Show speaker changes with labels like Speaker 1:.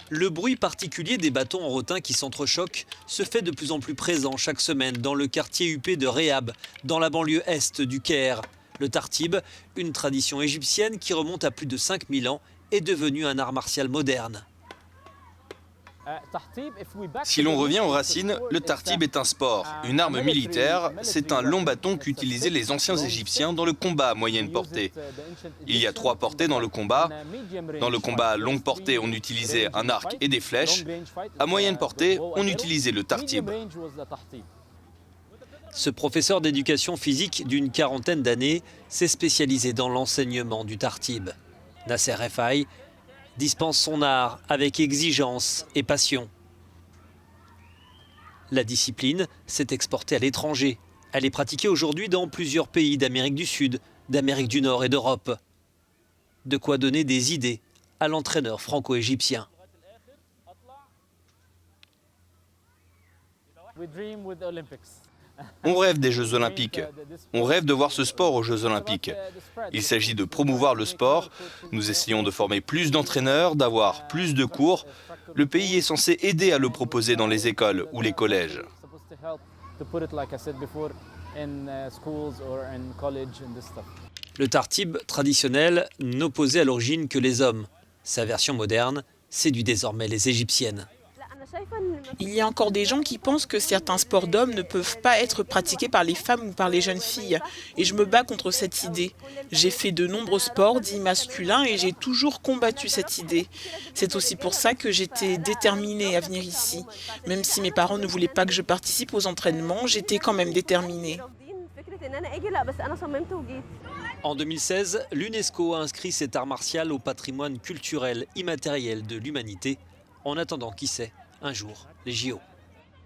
Speaker 1: Le bruit particulier des bâtons en rotin qui s'entrechoquent se fait de plus en plus présent chaque semaine dans le quartier huppé de Rehab, dans la banlieue est du Caire. Le tartib, une tradition égyptienne qui remonte à plus de 5000 ans, est devenu un art martial moderne.
Speaker 2: Si l'on revient aux racines, le tartib est un sport, une arme militaire. C'est un long bâton qu'utilisaient les anciens Égyptiens dans le combat à moyenne portée. Il y a 3 portées dans le combat. Dans le combat à longue portée, on utilisait un arc et des flèches. À moyenne portée, on utilisait le tartib.
Speaker 1: Ce professeur d'éducation physique d'une quarantaine d'années s'est spécialisé dans l'enseignement du tartib. Nasser Refaï dispense son art avec exigence et passion. La discipline s'est exportée à l'étranger. Elle est pratiquée aujourd'hui dans plusieurs pays d'Amérique du Sud, d'Amérique du Nord et d'Europe. De quoi donner des idées à l'entraîneur franco-égyptien.
Speaker 2: On rêve des Jeux Olympiques. On rêve de voir ce sport aux Jeux Olympiques. Il s'agit de promouvoir le sport. Nous essayons de former plus d'entraîneurs, d'avoir plus de cours. Le pays est censé aider à le proposer dans les écoles ou les collèges.
Speaker 1: Le tartib traditionnel n'opposait à l'origine que les hommes. Sa version moderne séduit désormais les Égyptiennes.
Speaker 3: Il y a encore des gens qui pensent que certains sports d'hommes ne peuvent pas être pratiqués par les femmes ou par les jeunes filles. Et je me bats contre cette idée. J'ai fait de nombreux sports dits masculins et j'ai toujours combattu cette idée. C'est aussi pour ça que j'étais déterminée à venir ici. Même si mes parents ne voulaient pas que je participe aux entraînements, j'étais quand même déterminée.
Speaker 1: En 2016, l'UNESCO a inscrit cet art martial au patrimoine culturel immatériel de l'humanité, en attendant, qui sait, un jour, les JO.